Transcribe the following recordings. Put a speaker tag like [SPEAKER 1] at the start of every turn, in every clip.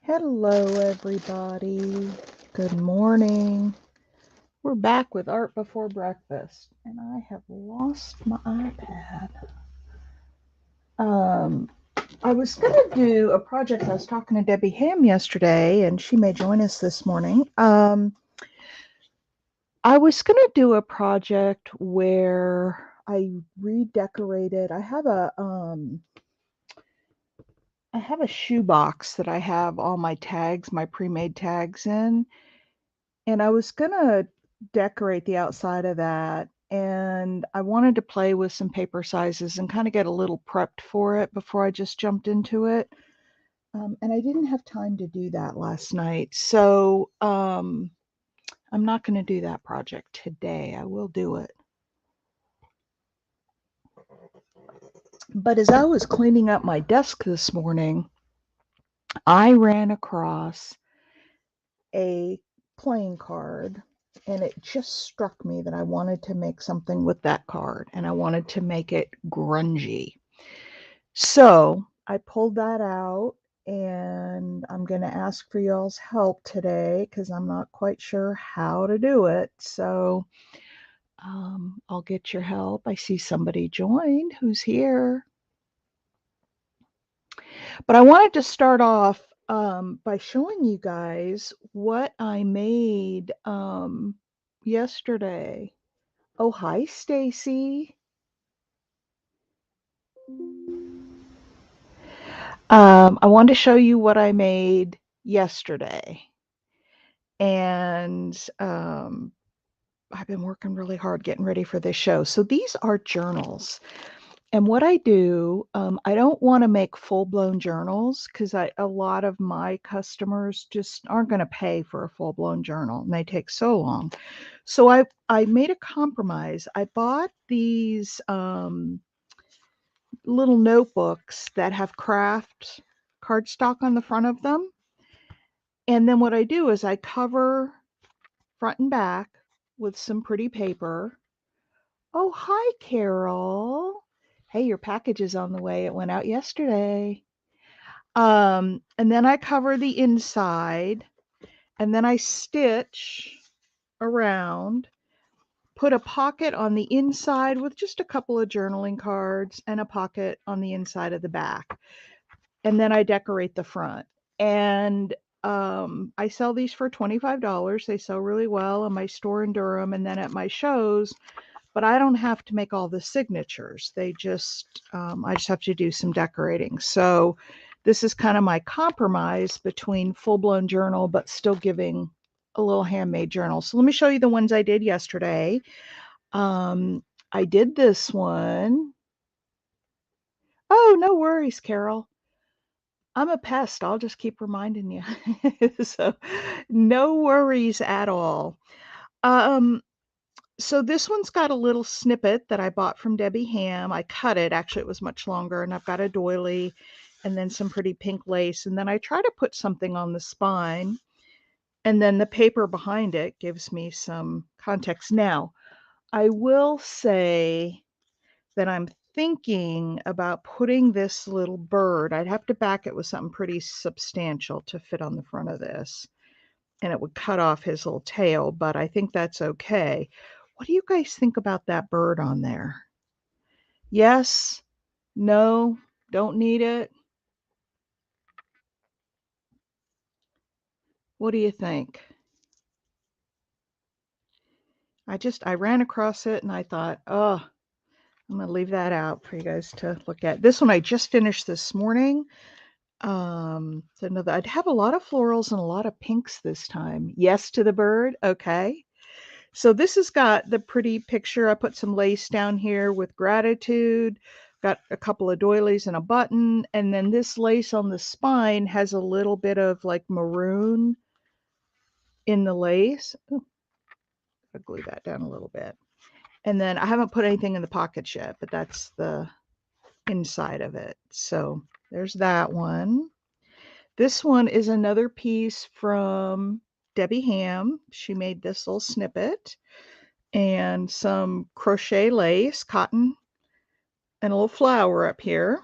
[SPEAKER 1] Hello, everybody. Good morning. We're back with Art Before Breakfast, and I have lost my iPad. Um, I was going to do a project. I was talking to Debbie Ham yesterday, and she may join us this morning. I was going to do a project where I redecorated. I have a shoe box that I have all my tags, my pre-made tags in. And I was gonna decorate the outside of that, and I wanted to play with some paper sizes and kind of get a little prepped for it before I just jumped into it. And I didn't have time to do that last night, so I'm not going to do that project today. I will do it. But as I was cleaning up my desk this morning, I ran across a playing card, and it just struck me that I wanted to make something with that card, and I wanted to make it grungy. So I pulled that out, and I'm going to ask for y'all's help today because I'm not quite sure how to do it. So I'll get your help. I see somebody joined who's here. But I wanted to start off by showing you guys what I made yesterday. Oh, hi, Stacy. I wanted to show you what I made yesterday. And I've been working really hard getting ready for this show. So these are journals. And what I do, I don't want to make full-blown journals because a lot of my customers just aren't going to pay for a full-blown journal, and they take so long. So I made a compromise. I bought these little notebooks that have craft cardstock on the front of them. And then what I do is I cover front and back with some pretty paper. Oh, hi, Carol. Hey, your package is on the way. It went out yesterday. And then I cover the inside, and then I stitch around, put a pocket on the inside with just a couple of journaling cards and a pocket on the inside of the back. And then I decorate the front. And I sell these for $25. They sell really well in my store in Durham and then at my shows. But I don't have to make all the signatures. I just have to do some decorating. So this is kind of my compromise between full-blown journal, but still giving a little handmade journal. So let me show you the ones I did yesterday. I did this one. Oh, no worries, Carol. I'm a pest. I'll just keep reminding you. So no worries at all. Um, So this one's got a little snippet that I bought from Debbie Ham. I cut it. Actually, it was much longer, and I've got a doily and then some pretty pink lace. And then I try to put something on the spine, and then the paper behind it gives me some context. Now, I will say that I'm thinking about putting this little bird. I'd have to back it with something pretty substantial to fit on the front of this, and it would cut off his little tail, but I think that's okay. What do you guys think about that bird on there? Yes? No? Don't need it? What do you think? I ran across it and I thought, oh, I'm going to leave that out for you guys to look at. This one I just finished this morning. So no, I'd have a lot of florals and a lot of pinks this time. Yes to the bird. Okay. So this has got the pretty picture. I put some lace down here with gratitude, got a couple of doilies and a button. And then this lace on the spine has a little bit of like maroon in the lace. Oh, I'll glue that down a little bit. And then I haven't put anything in the pockets yet, but that's the inside of it. So there's that one. This one is another piece from Debbie Ham. She made this little snippet and some crochet lace, cotton, and a little flower up here.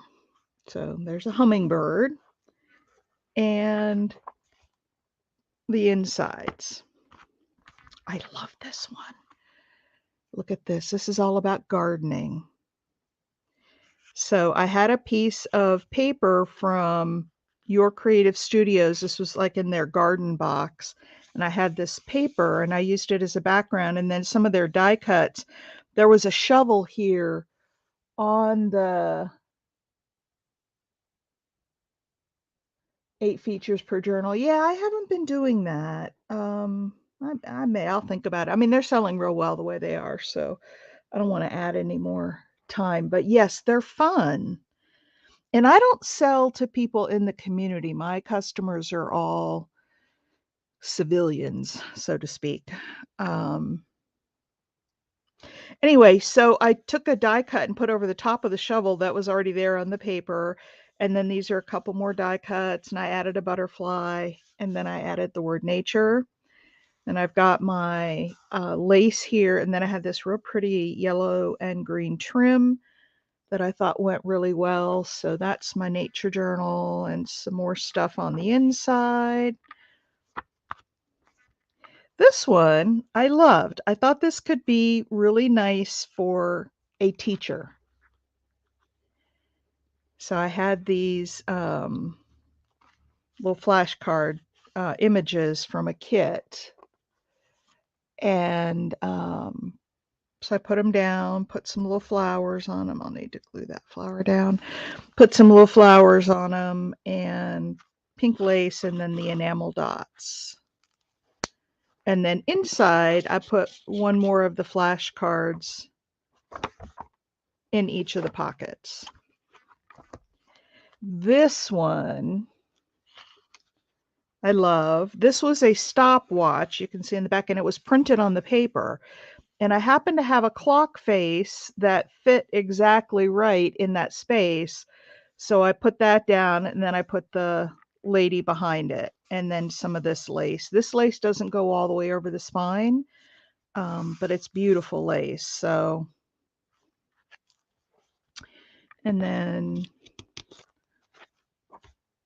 [SPEAKER 1] So there's a hummingbird. And the insides. I love this one. Look at this. This is all about gardening. So I had a piece of paper from Your Creative Studios. This was like in their garden box. And I had this paper and I used it as a background. And then some of their die cuts. There was a shovel here on the 8 features per journal. Yeah, I haven't been doing that. I'll think about it. I mean, they're selling real well the way they are, so I don't want to add any more time. But yes, they're fun. And I don't sell to people in the community. My customers are all civilians, so to speak. Um, anyway, so I took a die cut and put over the top of the shovel that was already there on the paper. And then these are a couple more die cuts, and I added a butterfly, and then I added the word nature. And I've got my lace here, and then I had this real pretty yellow and green trim that I thought went really well. So that's my nature journal and some more stuff on the inside. This one I loved. I thought this could be really nice for a teacher. So I had these little flashcard images from a kit. And so I put them down, put some little flowers on them. I'll need to glue that flower down. Put some little flowers on them and pink lace and then the enamel dots. And then inside, I put one more of the flashcards in each of the pockets. This one I love. This was a stopwatch, you can see in the back, and it was printed on the paper. And I happened to have a clock face that fit exactly right in that space. So I put that down, and then I put the lady behind it, and then some of this lace. This lace doesn't go all the way over the spine, but it's beautiful lace. So, and then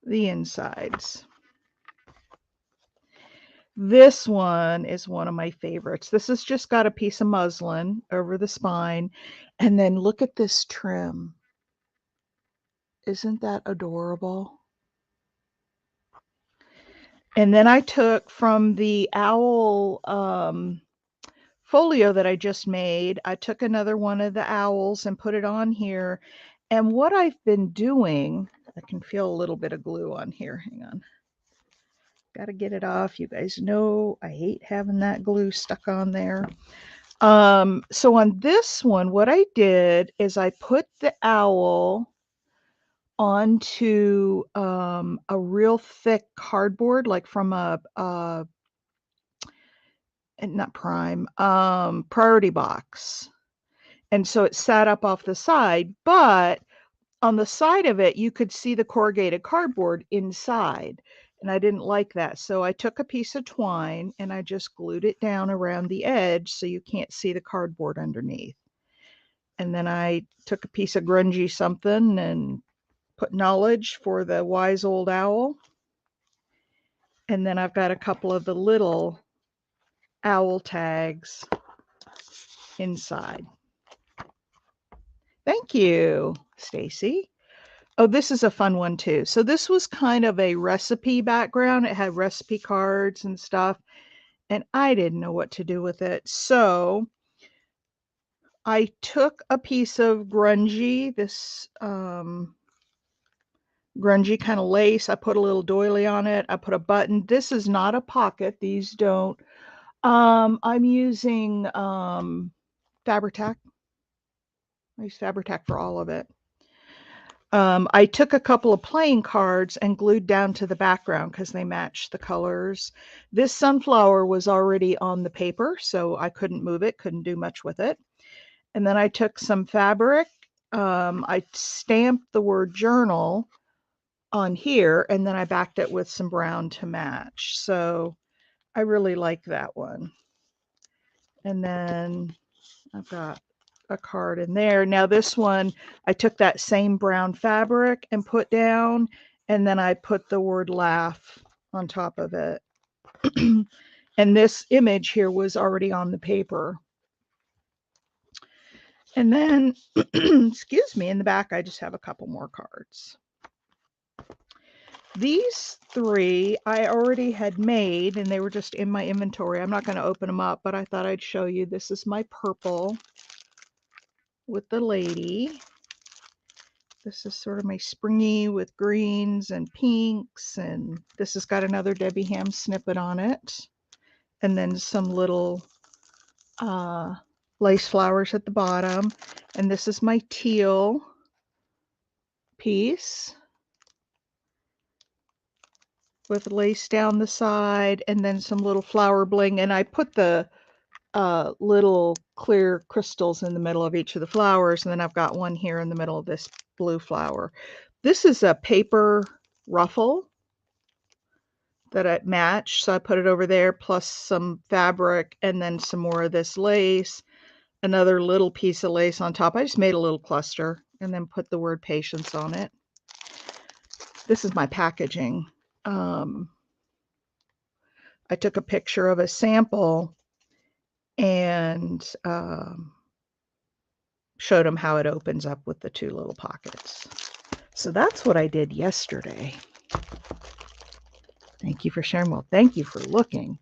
[SPEAKER 1] the insides. This one is one of my favorites. This has just got a piece of muslin over the spine. And then look at this trim. Isn't that adorable? And then I took from the owl folio that I just made, I took another one of the owls and put it on here. And what I've been doing, I can feel a little bit of glue on here. Hang on. Got to get it off. You guys know I hate having that glue stuck on there. So on this one, what I did is I put the owl onto a real thick cardboard, like from a not prime, priority box. And so it sat up off the side, but on the side of it, you could see the corrugated cardboard inside. And I didn't like that. So I took a piece of twine and I just glued it down around the edge so you can't see the cardboard underneath. And then I took a piece of grungy something and put knowledge for the wise old owl. And then I've got a couple of the little owl tags inside. Thank you, Stacy. Oh, this is a fun one too. So this was kind of a recipe background. It had recipe cards and stuff, and I didn't know what to do with it. So I took a piece of grungy, this grungy kind of lace. I put a little doily on it. I put a button. This is not a pocket. These don't. I'm using Fabri-Tac. I use Fabri-Tac for all of it. I took a couple of playing cards and glued down to the background because they matched the colors. This sunflower was already on the paper, so I couldn't move it, couldn't do much with it. And then I took some fabric. I stamped the word journal on here, and then I backed it with some brown to match. So I really like that one. And then I've got a card in there. Now this one, I took that same brown fabric and put down, and then I put the word laugh on top of it. And this image here was already on the paper. And then, excuse me, in the back, I just have a couple more cards. These three I already had made, and they were just in my inventory. I'm not going to open them up, but I thought I'd show you. This is my purple with the lady. This is sort of my springy with greens and pinks, and this has got another Debbie Ham snippet on it. And then some little lace flowers at the bottom. And this is my teal piece with lace down the side, and then some little flower bling. And I put the little clear crystals in the middle of each of the flowers, and then I've got one here in the middle of this blue flower. This is a paper ruffle that I matched, so I put it over there, plus some fabric, and then some more of this lace, another little piece of lace on top. I just made a little cluster and then put the word patience on it. This is my packaging. I took a picture of a sample and showed them how it opens up with the two little pockets. So that's what I did yesterday. Thank you for sharing. Well, thank you for looking.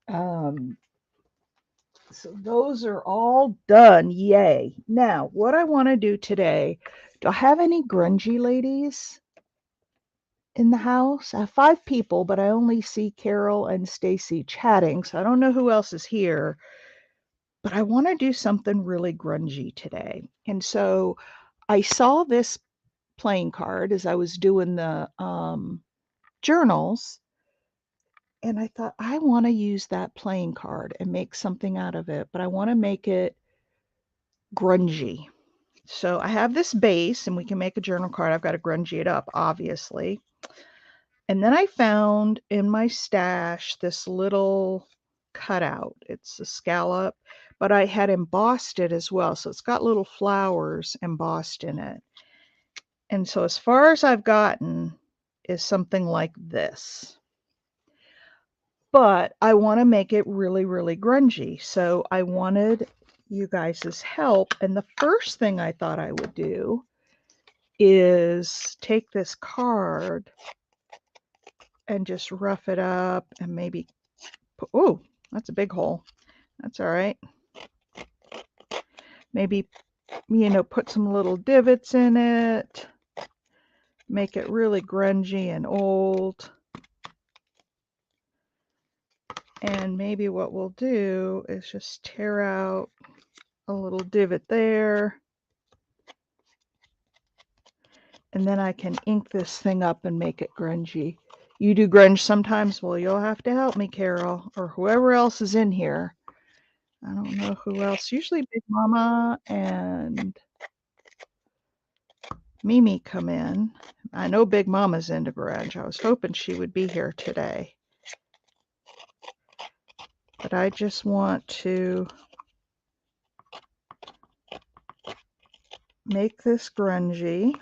[SPEAKER 1] So those are all done. Yay. Now, what I want to do today, do I have any grungy ladies in the house? I have 5 people, but I only see Carol and Stacy chatting, so I don't know who else is here. But I want to do something really grungy today. And so I saw this playing card as I was doing the journals, and I thought, I want to use that playing card and make something out of it, but I want to make it grungy. So I have this base, and we can make a journal card. I've got to grungy it up, obviously. And then I found in my stash this little cutout. It's a scallop, but I had embossed it as well. So it's got little flowers embossed in it. And so as far as I've gotten is something like this. But I want to make it really, really grungy. So I wanted you guys' help. And the first thing I thought I would do is take this card and just rough it up and maybe put, oh, that's a big hole. That's all right. Maybe, put some little divots in it, make it really grungy and old. And maybe what we'll do is just tear out a little divot there. And then I can ink this thing up and make it grungy. You do grunge sometimes? Well, you'll have to help me, Carol, or whoever else is in here. I don't know who else. Usually Big Mama and Mimi come in. I know Big Mama's into grunge. I was hoping she would be here today. But I just want to make this grungy.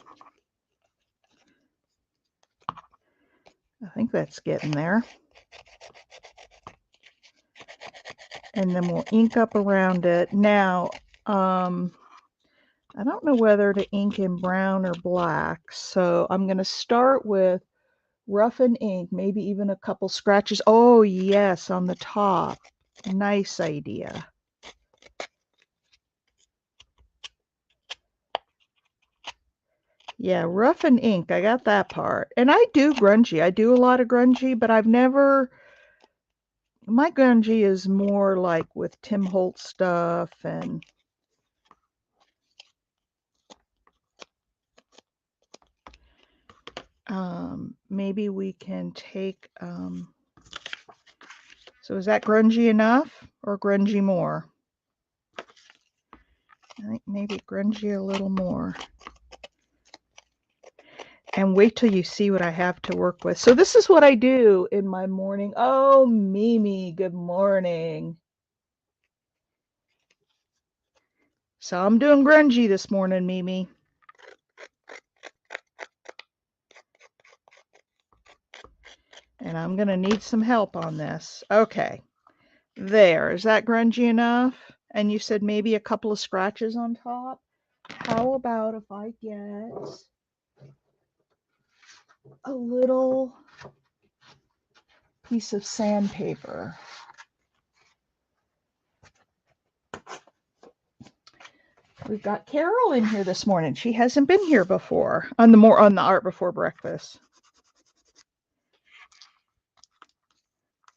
[SPEAKER 1] I think that's getting there. And then we'll ink up around it. Now, I don't know whether to ink in brown or black, so I'm going to start with rough and ink, maybe even a couple scratches. Oh, yes, on the top. Nice idea. Yeah, rough and ink. I got that part. And I do grungy. I do a lot of grungy, but I've never... My grungy is more like with Tim Holtz stuff and... maybe we can take... So is that grungy enough or grungy more? I think maybe grungy a little more. And wait till you see what I have to work with. So this is what I do in my morning. Oh, Mimi, good morning. So I'm doing grungy this morning, Mimi. And I'm going to need some help on this. Okay. There. Is that grungy enough? And you said maybe a couple of scratches on top? How about if I get a little piece of sandpaper? We've got Carol in here this morning. She hasn't been here before on the art before breakfast.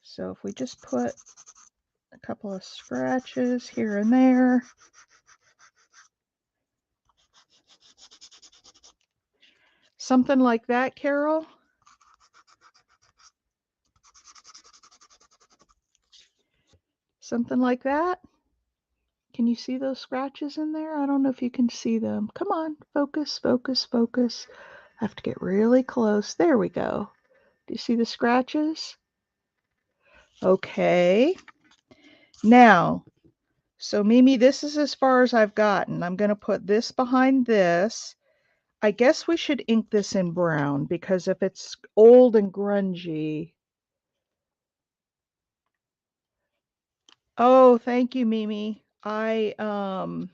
[SPEAKER 1] So if we just put a couple of scratches here and there. Something like that, Carol? Something like that? Can you see those scratches in there? I don't know if you can see them. Come on, focus, focus, focus. I have to get really close. There we go. Do you see the scratches? Okay. Now, so Mimi, this is as far as I've gotten. I'm going to put this behind this. I guess we should ink this in brown because if it's old and grungy. Oh, thank you, Mimi. I'm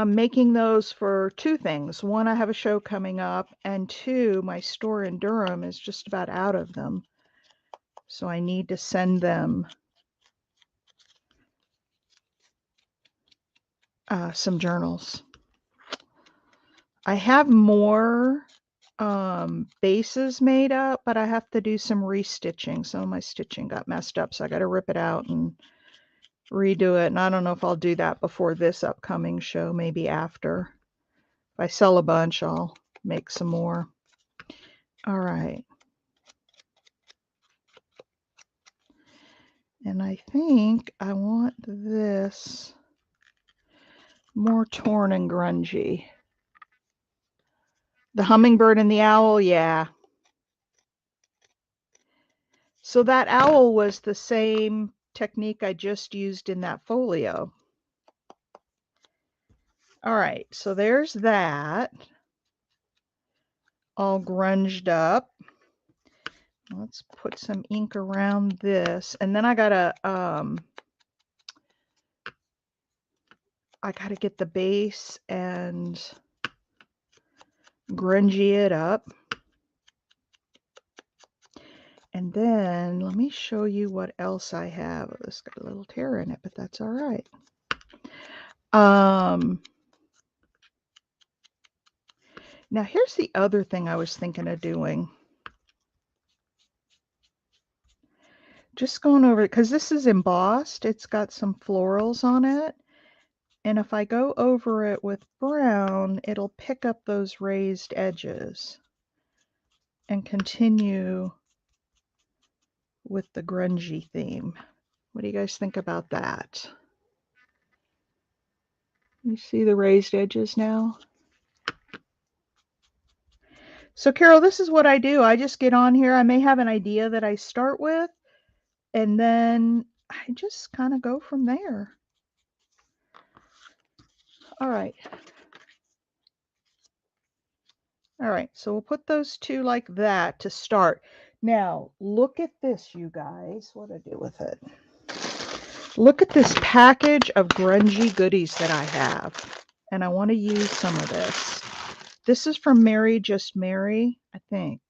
[SPEAKER 1] making those for two things. One, I have a show coming up, and two, my store in Durham is just about out of them. So I need to send them some journals. I have more bases made up, but I have to do some restitching. Some of my stitching got messed up, so I got to rip it out and redo it. And I don't know if I'll do that before this upcoming show, maybe after. If I sell a bunch, I'll make some more. All right. And I think I want this more torn and grungy. The hummingbird and the owl, yeah. So that owl was the same technique I just used in that folio. All right, so there's that. All grunged up. Let's put some ink around this. And then I gotta get the base and grungy it up. And then let me show you what else I have. Oh, this got a little tear in it, but that's all right. Now here's the other thing I was thinking of doing. Just going over it, because this is embossed. It's got some florals on it. And if I go over it with brown, it'll pick up those raised edges and continue with the grungy theme. What do you guys think about that? You see the raised edges now? So Carol, this is what I do. I just get on here. I may have an idea that I start with, and then I just kind of go from there. All right. All right, so we'll put those two like that to start. Now, look at this, you guys. What did I do with it? Look at this package of grungy goodies that I have. And I want to use some of this. This is from Mary Just Mary, I think.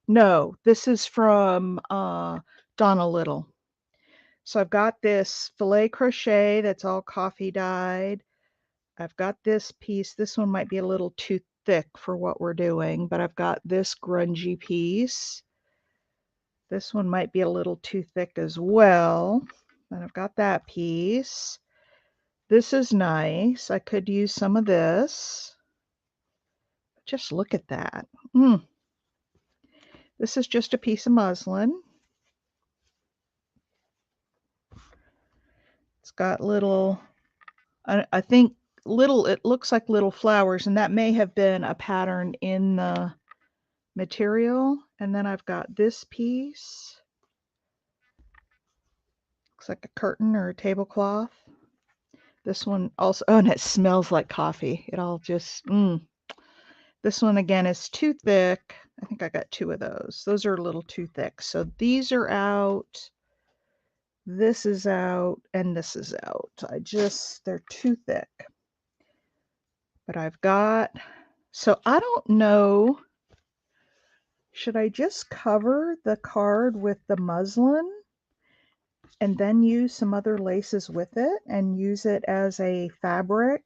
[SPEAKER 1] No, this is from Donna Little. So I've got this filet crochet that's all coffee dyed. I've got this piece. This one might be a little too thick for what we're doing, but I've got this grungy piece. This one might be a little too thick as well. And I've got that piece. This is nice. I could use some of this. Just look at that. This is just a piece of muslin. It's got little, I think little, it looks like little flowers, and that may have been a pattern in the material. And then I've got this piece. Looks like a curtain or a tablecloth. This one also, oh, and it smells like coffee. It all just, This one again is too thick. I think I got 2 of those. Those are a little too thick. So these are out. This is out and this is out. They're too thick. But I've got, so I don't know, should I just cover the card with the muslin and then use some other laces with it and use it as a fabric?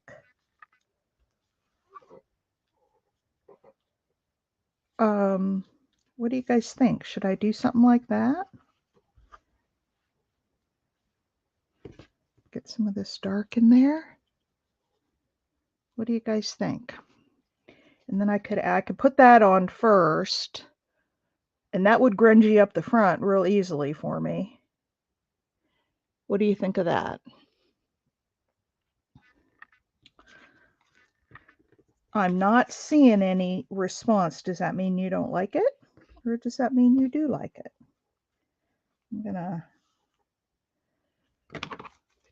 [SPEAKER 1] What do you guys think? Should I do something like that? Get some of this dark in there. What do you guys think? And then I could put that on first, and that would grungy up the front real easily for me. What do you think of that? I'm not seeing any response. Does that mean you don't like it? Or does that mean you do like it? I'm gonna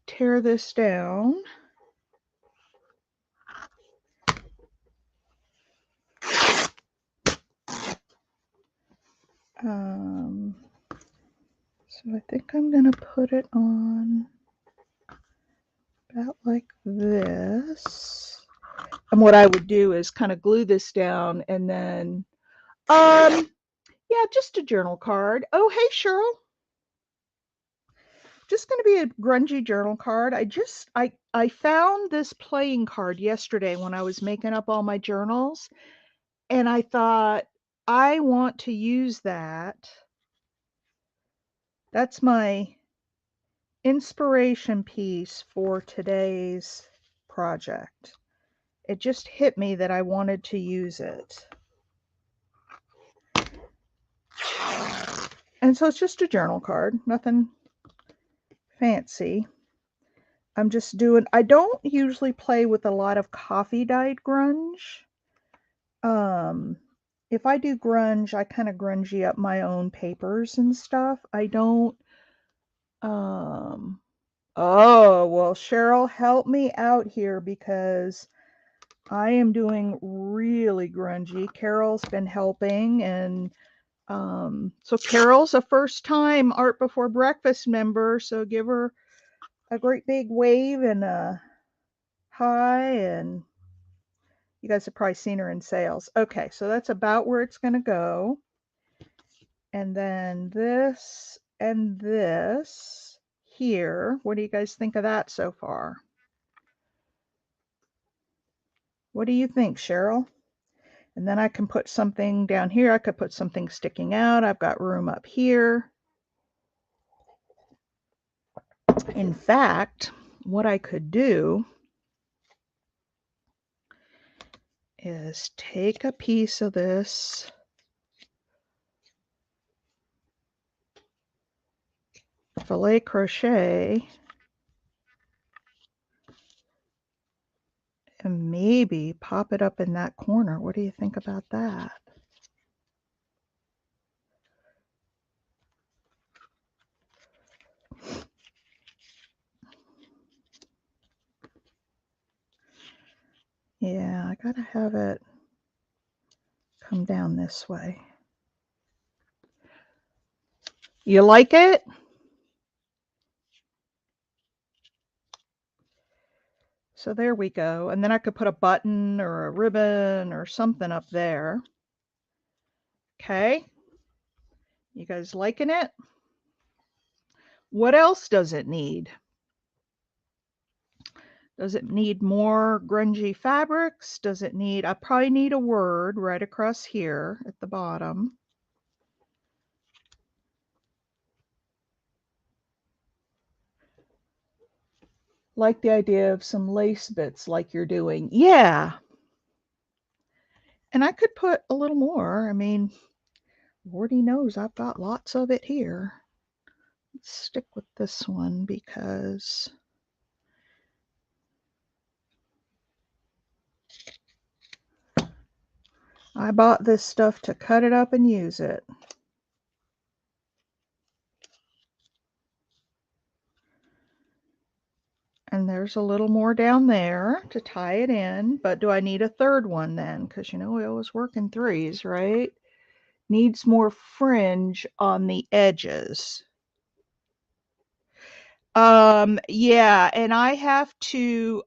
[SPEAKER 1] tear this down. So I think I'm gonna put it on about like this. And what I would do is kind of glue this down and then, yeah, just a journal card. Oh, hey, Cheryl. Just going to be a grungy journal card. I found this playing card yesterday when I was making up all my journals, and I thought I want to use that. That's my inspiration piece for today's project. It just hit me that I wanted to use it. And so it's just a journal card, nothing fancy. I'm just doing, I don't usually play with a lot of coffee dyed grunge. If I do grunge, I kind of grungy up my own papers and stuff. I don't, oh, well, Cheryl, help me out here because I am doing really grungy. Carol's been helping, and so Carol's a first time Art Before Breakfast member, so give her a great big wave and a hi, and you guys have probably seen her in sales. Okay, so that's about where it's going to go. And then this and this here. What do you guys think of that so far? What do you think, Cheryl? And then I can put something down here. I could put something sticking out. I've got room up here. In fact, what I could do is take a piece of this filet crochet and maybe pop it up in that corner. What do you think about that? Yeah, I gotta have it come down this way. You like it? So there we go. And then I could put a button or a ribbon or something up there. Okay. You guys liking it? What else does it need? Does it need more grungy fabrics? Does it need, I probably need a word right across here at the bottom. Like the idea of some lace bits like you're doing. Yeah. And I could put a little more. I mean, Lordy knows I've got lots of it here. Let's stick with this one because I bought this stuff to cut it up and use it. And there's a little more down there to tie it in, but do I need a third one then? Because you know we always work in threes, right? needs more fringe on the edges. Yeah, and I have to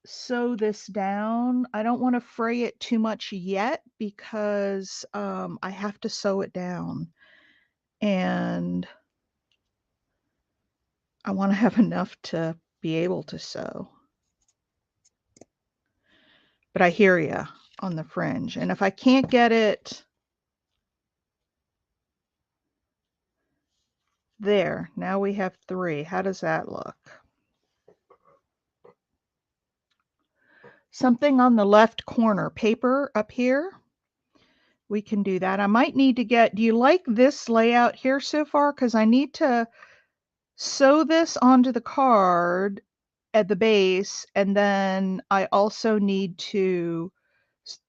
[SPEAKER 1] sew this down. I don't want to fray it too much yet because I have to sew it down. And I want to have enough to be able to sew. But I hear you on the fringe. And if I can't get it there, now we have 3. How does that look? Something on the left corner, paper up here. We can do that. I might need to get, do you like this layout here so far? Because I need to sew this onto the card at the base, and then I also need to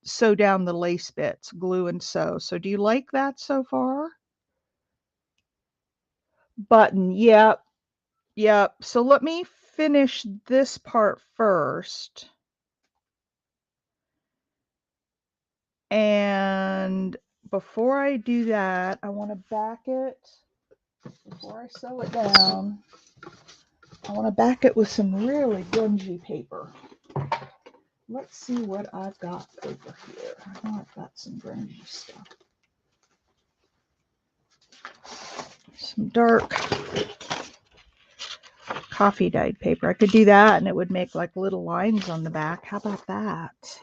[SPEAKER 1] sew down the lace bits, glue and sew. So do you like that so far? Button, yep, yep. So let me finish this part first. And before I do that, I want to back it, before I sew it down, I want to back it with some really grungy paper. Let's see what I've got over here. I know I've got some grungy stuff. Some dark coffee dyed paper. I could do that and it would make like little lines on the back. How about that?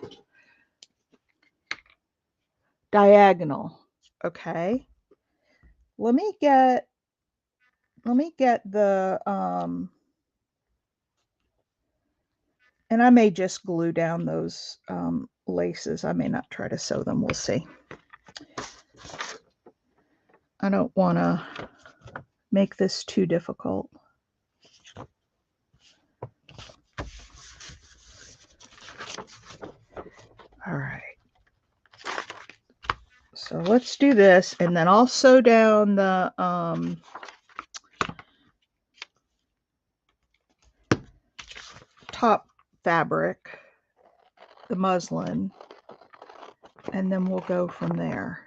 [SPEAKER 1] Diagonal. Okay. Let me get the and I may just glue down those laces. I may not try to sew them. We'll see. I don't want to make this too difficult. All right. So let's do this, and then I'll sew down the top fabric, the muslin, and then we'll go from there.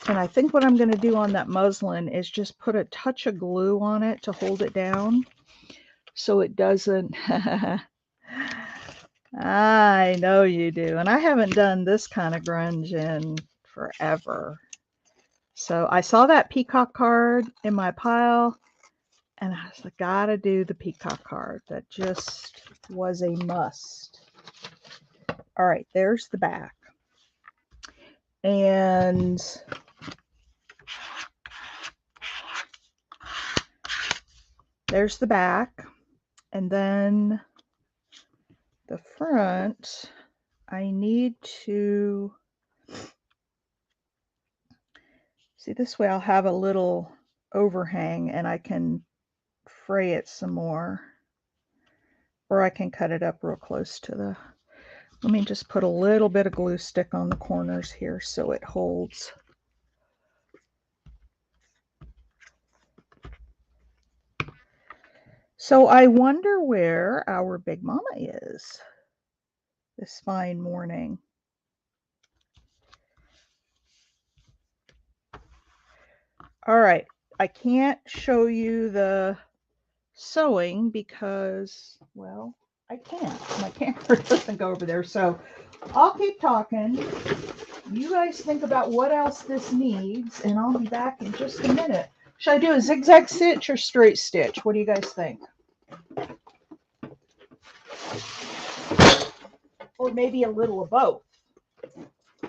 [SPEAKER 1] And I think what I'm going to do on that muslin is just put a touch of glue on it to hold it down so it doesn't. I know you do. And I haven't done this kind of grunge in forever. So I saw that peacock card in my pile and I was like, gotta do the peacock card. That just was a must. All right, there's the back. And there's the back. And then the front, I need to see, this way I'll have a little overhang and I can fray it some more, or I can cut it up real close to the, let me just put a little bit of glue stick on the corners here so it holds. So I wonder where our big mama is this fine morning. All right, I can't show you the sewing because, well, I can't. My camera doesn't go over there. So I'll keep talking. You guys think about what else this needs, and I'll be back in just a minute. Should I do a zigzag stitch or straight stitch? What do you guys think? Or maybe a little of both.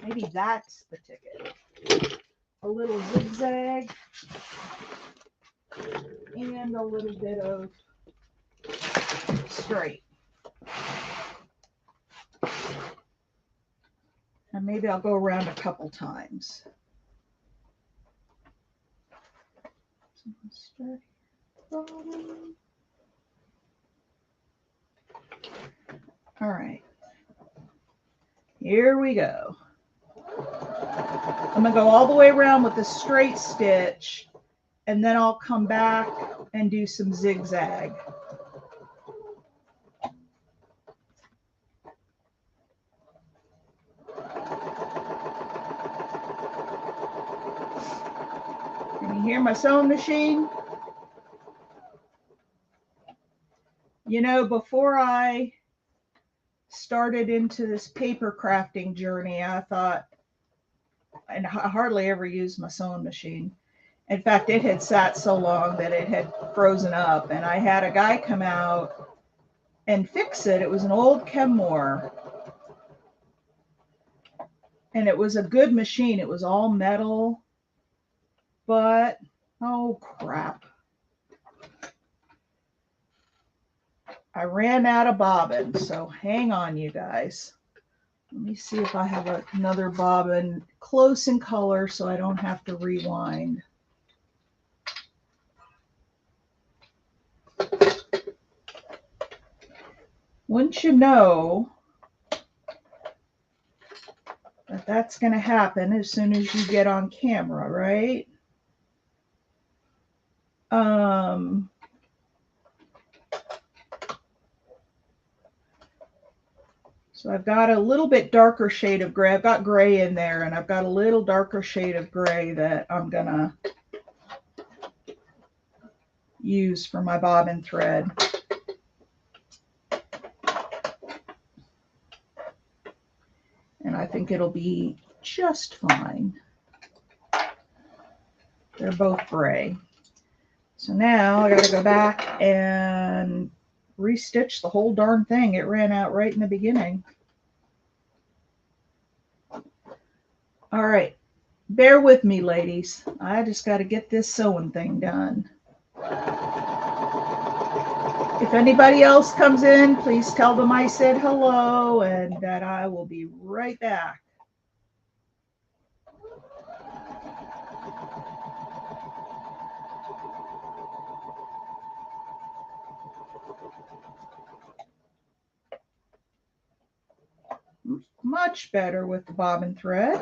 [SPEAKER 1] Maybe that's the ticket. A little zigzag and a little bit of straight. And maybe I'll go around a couple times. All right. Here we go. I'm going to go all the way around with the straight stitch and then I'll come back and do some zigzag. Can you hear my sewing machine? You know, before I started into this paper crafting journey, I thought, and I hardly ever used my sewing machine. In fact, it had sat so long that it had frozen up, and I had a guy come out and fix it. It was an old Kenmore, and it was a good machine. It was all metal, but oh crap. I ran out of bobbin, so hang on, you guys. Let me see if I have another bobbin close in color so I don't have to rewind. Wouldn't you know that that's going to happen as soon as you get on camera, right? So I've got a little bit darker shade of gray. I've got gray in there, and I've got a little darker shade of gray that I'm going to use for my bobbin thread. And I think it'll be just fine. They're both gray. So now I got to go back and restitch the whole darn thing. It ran out right in the beginning. All right, bear with me, ladies. I just got to get this sewing thing done. If anybody else comes in, please tell them I said hello and that I will be right back. Much better with the bobbin thread.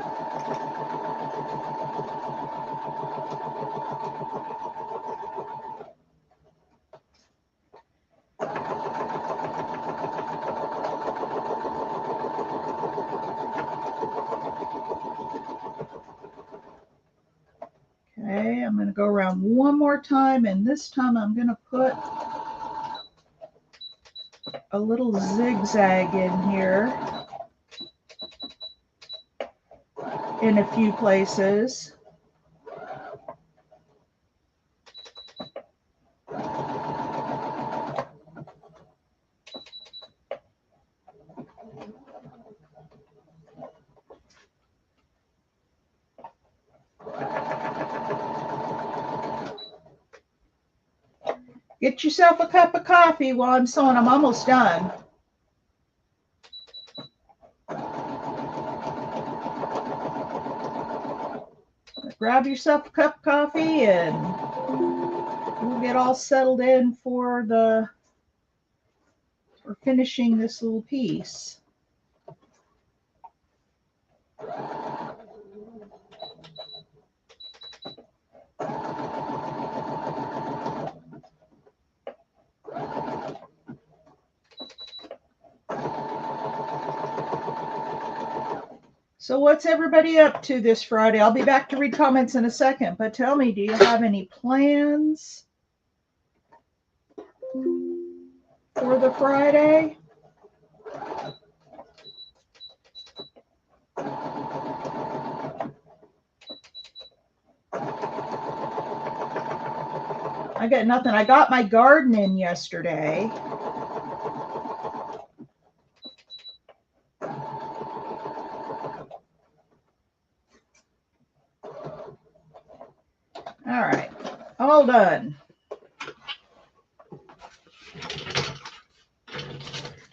[SPEAKER 1] Okay, I'm going to go around one more time, and this time I'm going to put a little zigzag in here in a few places. Get yourself a cup of coffee while I'm sewing. I'm almost done. Grab yourself a cup of coffee and we'll get all settled in for finishing this little piece. So what's everybody up to this Friday? I'll be back to read comments in a second, but tell me, do you have any plans for the Friday? I got nothing. I got my garden in yesterday. All right, all done.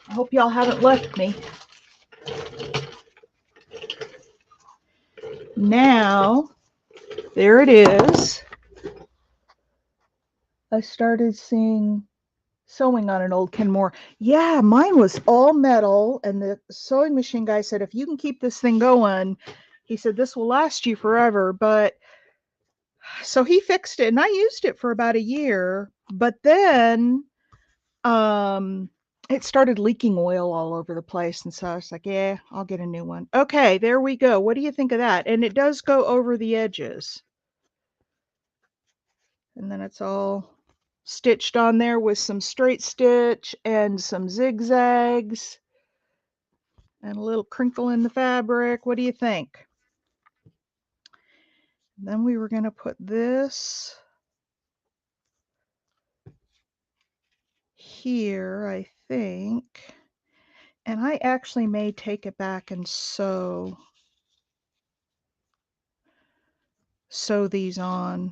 [SPEAKER 1] I hope y'all haven't left me. Now, there it is. I started seeing sewing on an old Kenmore. Yeah, mine was all metal, and the sewing machine guy said, if you can keep this thing going, he said, this will last you forever. But So he fixed it, and I used it for about a year, but then it started leaking oil all over the place, and so I was like, yeah, I'll get a new one. Okay, there we go. What do you think of that? And it does go over the edges, and then it's all stitched on there with some straight stitch and some zigzags and a little crinkle in the fabric. What do you think? Then we were going to put this here, I think. And I actually may take it back and sew these on.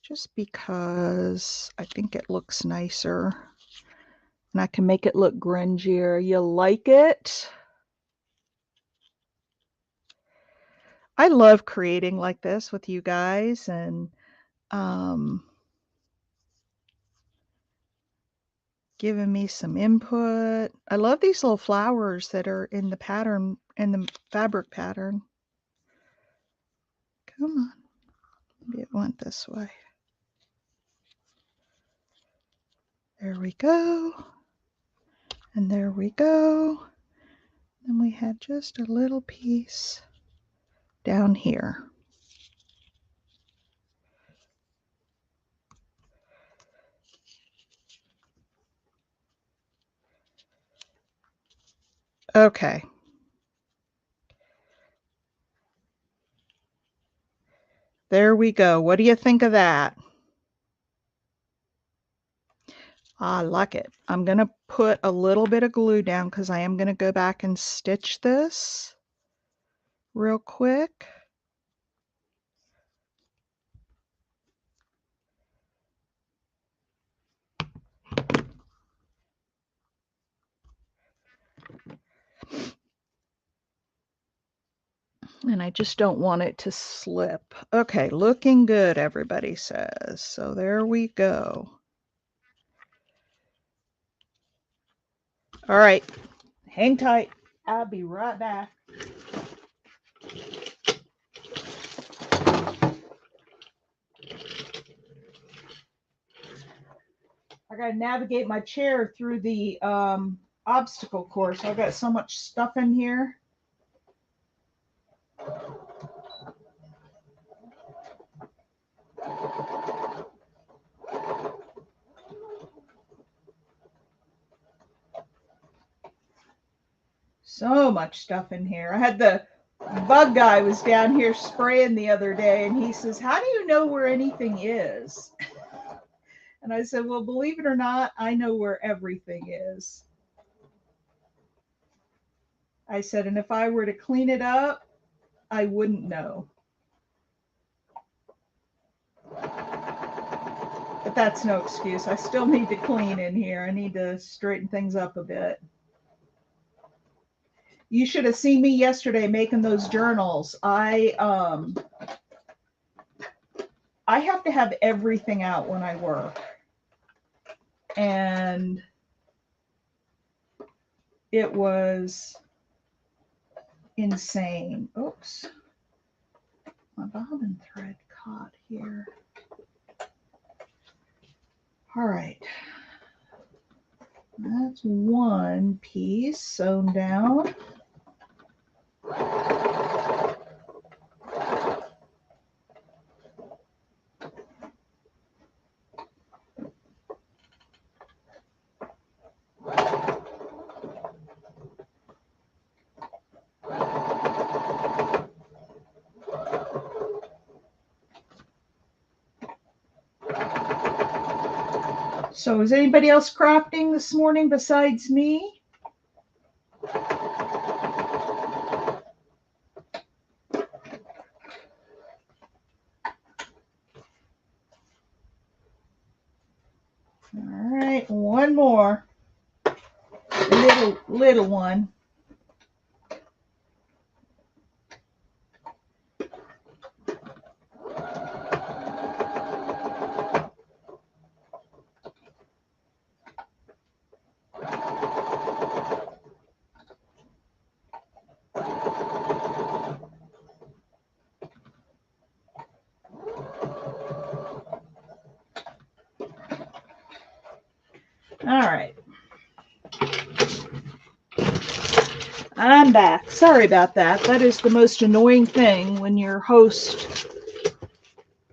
[SPEAKER 1] Just because I think it looks nicer. And I can make it look grungier. You like it? I love creating like this with you guys, and giving me some input. I love these little flowers that are in the pattern, in the fabric pattern. Come on. Maybe it went this way. There we go. And there we go. And we had just a little piece down here. Okay. There we go. What do you think of that? I like it. I'm going to put a little bit of glue down because I am going to go back and stitch this real quick. And I just don't want it to slip. Okay, looking good, everybody says. So there we go. All right, hang tight. I'll be right back. I got to navigate my chair through the obstacle course. I've got so much stuff in here. So much stuff in here. I had the bug guy was down here spraying the other day, and he says, how do you know where anything is? And I said, well, believe it or not, I know where everything is. I said, and if I were to clean it up, I wouldn't know. But that's no excuse. I still need to clean in here. I need to straighten things up a bit. You should have seen me yesterday making those journals. I have to have everything out when I work. And it was insane. Oops. My bobbin thread caught here. All right. That's one piece sewn down. So is anybody else crafting this morning besides me? All right, one more. Little one. All right. I'm back. Sorry about that. That is the most annoying thing when your host.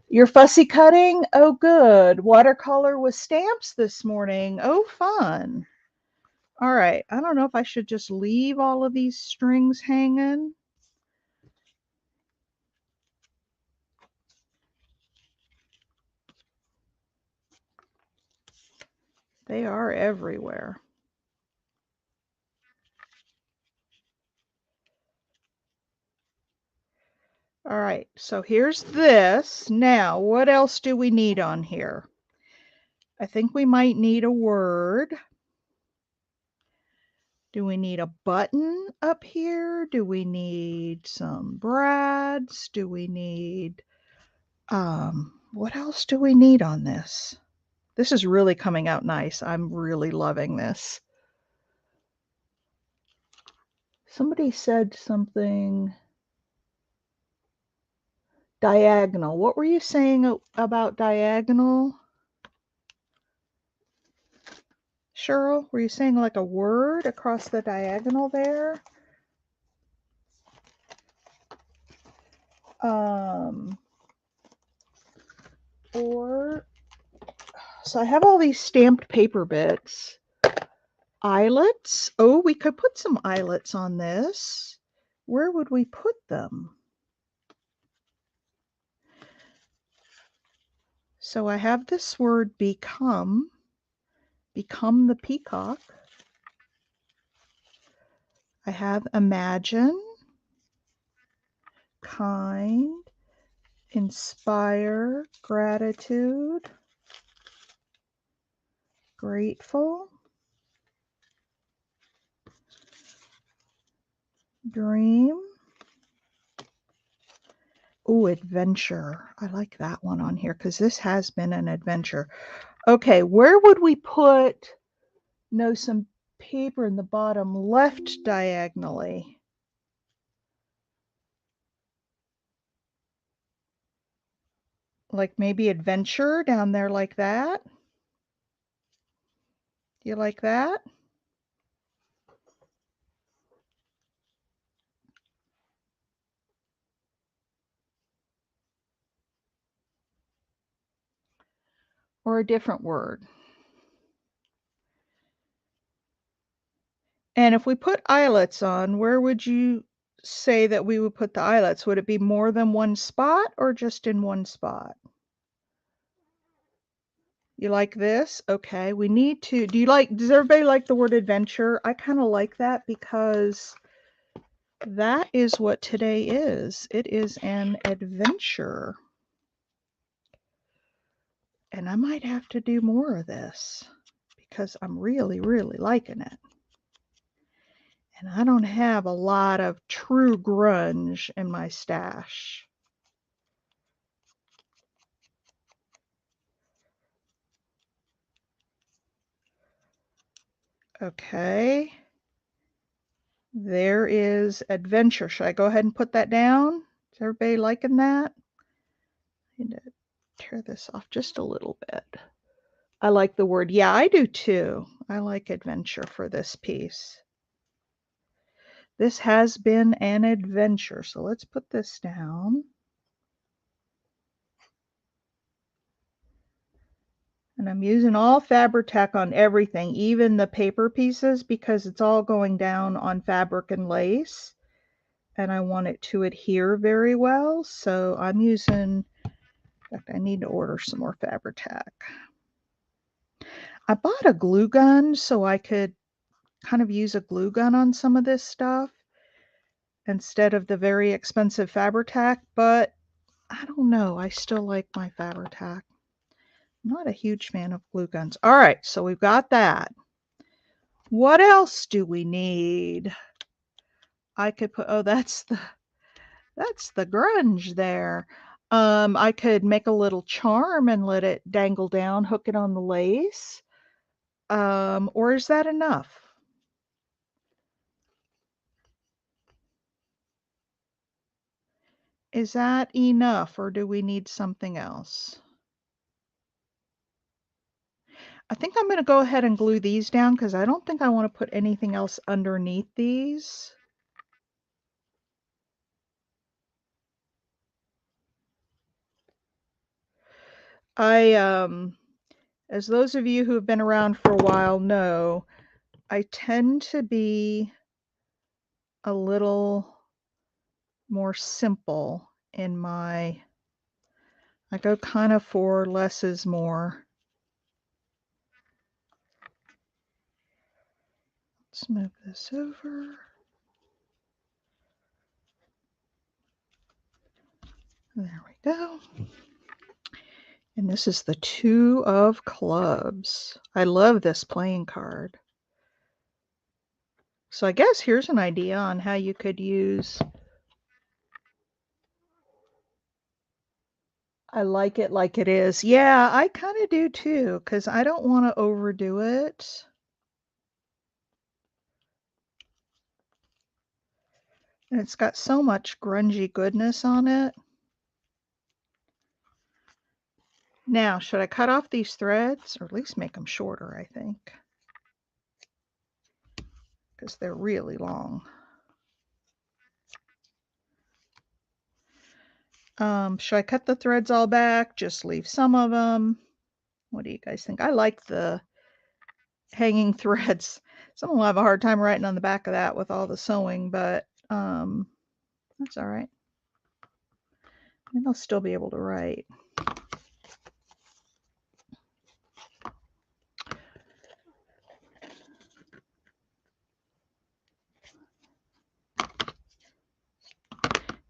[SPEAKER 1] You're fussy cutting? Oh, good. Watercolor with stamps this morning. Oh, fun. All right. I don't know if I should just leave all of these strings hanging. They are everywhere. All right, so here's this. Now, what else do we need on here? I think we might need a word. Do we need a button up here? Do we need some brads? Do we need, what else do we need on this? This is really coming out nice. I'm really loving this. Somebody said something diagonal. What were you saying about diagonal? Cheryl, were you saying like a word across the diagonal there? Or, so I have all these stamped paper bits. Eyelets. Oh, we could put some eyelets on this. Where would we put them? So I have this word become the peacock. I have imagine, kind, inspire, gratitude, grateful, dream. Oh, adventure. I like that one on here because this has been an adventure. Okay, where would we put, no, some paper in the bottom left diagonally? Like maybe adventure down there like that? You like that? Or a different word? And if we put eyelets on, where would you say that we would put the eyelets? Would it be more than one spot or just in one spot? You like this? Okay, we need to, does everybody like the word adventure? I kind of like that because that is what today is. It is an adventure. And I might have to do more of this because I'm really, really liking it. And I don't have a lot of true grunge in my stash. Okay. There is adventure. Should I go ahead and put that down? Is everybody liking that? I need to tear this off just a little bit. I like the word. Yeah, I do too. I like adventure for this piece. This has been an adventure. So let's put this down. And I'm using all Fabri-Tac on everything, even the paper pieces, because it's all going down on fabric and lace. And I want it to adhere very well. So I'm using, in fact, I need to order some more Fabri-Tac. I bought a glue gun so I could kind of use a glue gun on some of this stuff instead of the very expensive Fabri-Tac, but I don't know. I still like my Fabri-Tac. I'm not a huge fan of glue guns. All right, so we've got that. What else do we need? I could put, oh, that's the grunge there. I could make a little charm and let it dangle down, hook it on the lace. Or is that enough? Is that enough or do we need something else? I think I'm going to go ahead and glue these down because I don't think I want to put anything else underneath these. As those of you who have been around for a while know, I tend to be a little more simple in my, I go kind of for less is more. Let's move this over. There we go. And this is the 2 of clubs. I love this playing card. So I guess here's an idea on how you could use. I like it like it is. Yeah, I kind of do too, because I don't want to overdo it. And it's got so much grungy goodness on it. Now, should I cut off these threads, or at least make them shorter, I think, because they're really long. Should I cut the threads all back? Just leave some of them? What do you guys think? I like the hanging threads. Someone will have a hard time writing on the back of that with all the sewing, but that's all right. I think I'll still be able to write.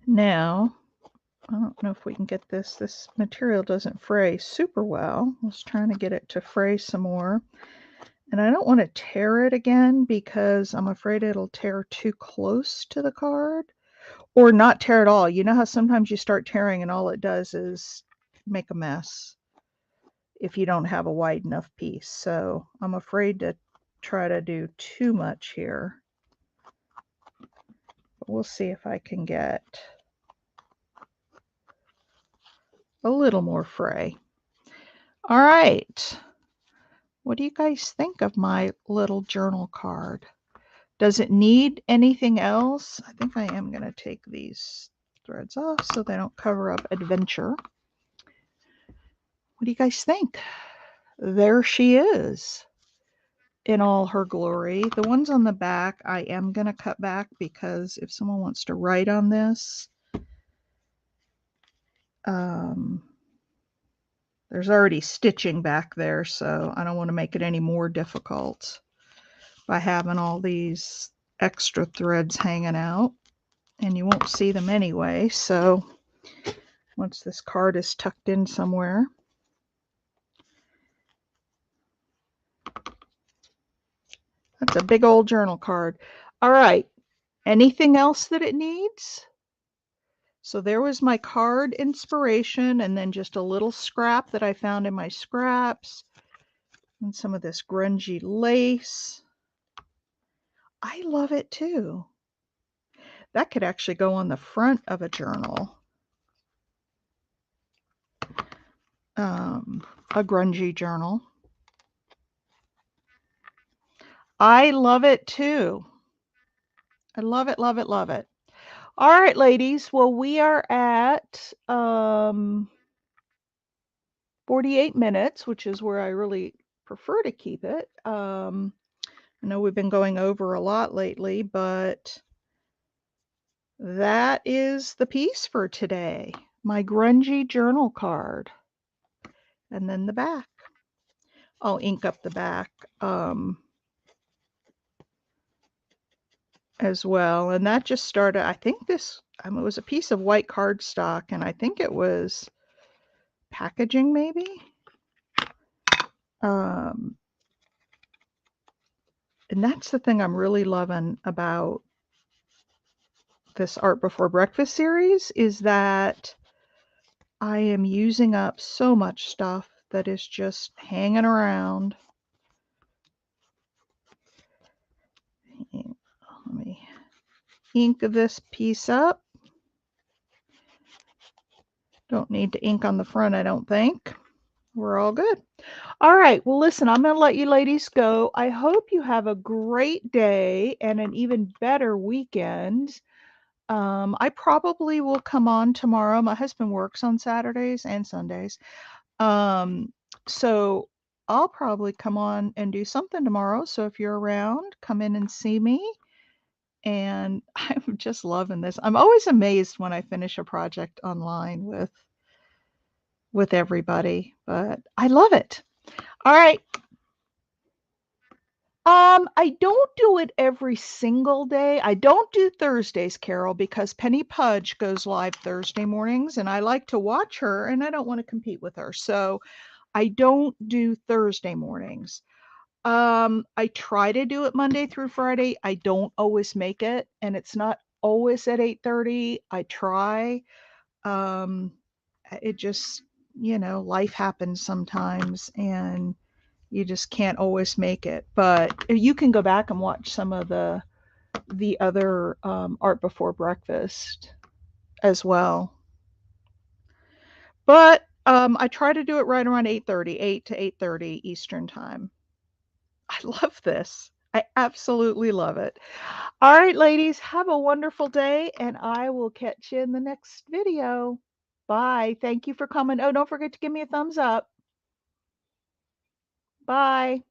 [SPEAKER 1] Now, I don't know if we can get this. This material doesn't fray super well. I was trying to get it to fray some more. And I don't want to tear it again because I'm afraid it'll tear too close to the card. Or not tear at all. You know how sometimes you start tearing and all it does is make a mess if you don't have a wide enough piece. So I'm afraid to try to do too much here. But we'll see if I can get a little more fray. All right. What do you guys think of my little journal card? Does it need anything else? I think I am going to take these threads off so they don't cover up adventure. What do you guys think? There she is in all her glory. The ones on the back I am going to cut back because if someone wants to write on this, there's already stitching back there, so I don't want to make it any more difficult by having all these extra threads hanging out, and you won't see them anyway. So once this card is tucked in somewhere, that's a big old journal card. All right, anything else that it needs? So there was my card inspiration, and then just a little scrap that I found in my scraps, and some of this grungy lace. I love it too. That could actually go on the front of a journal. A grungy journal. I love it too. I love it, love it, love it. All right, ladies. Well, we are at 48 minutes, which is where I really prefer to keep it. I know we've been going over a lot lately, but that is the piece for today. My grungy journal card. And then the back. I'll ink up the back as well. And that just started, I think this, it was a piece of white cardstock, and I think it was packaging maybe. And that's the thing I'm really loving about this Art Before Breakfast series, is that I am using up so much stuff that is just hanging around. Let me ink this piece up. Don't need to ink on the front, I don't think. We're all good. All right. Well, listen, I'm going to let you ladies go. I hope you have a great day and an even better weekend. I probably will come on tomorrow. My husband works on Saturdays and Sundays. Um, so I'll probably come on and do something tomorrow. So if you're around, come in and see me. And I'm just loving this. I'm always amazed when I finish a project online with everybody, but I love it. All right. I don't do it every single day. I don't do Thursdays, Carol, because Penny Pudge goes live Thursday mornings and I like to watch her and I don't want to compete with her. So I don't do Thursday mornings. I try to do it Monday through Friday. I don't always make it, and it's not always at 8:30. I try. Um, it just, life happens sometimes and you just can't always make it. But you can go back and watch some of the other art before breakfast as well. But I try to do it right around 8:30, 8 to 8:30 Eastern time. I love this. I absolutely love it. All right, ladies, have a wonderful day, and I will catch you in the next video. Bye. Thank you for coming. Oh, don't forget to give me a thumbs up. Bye.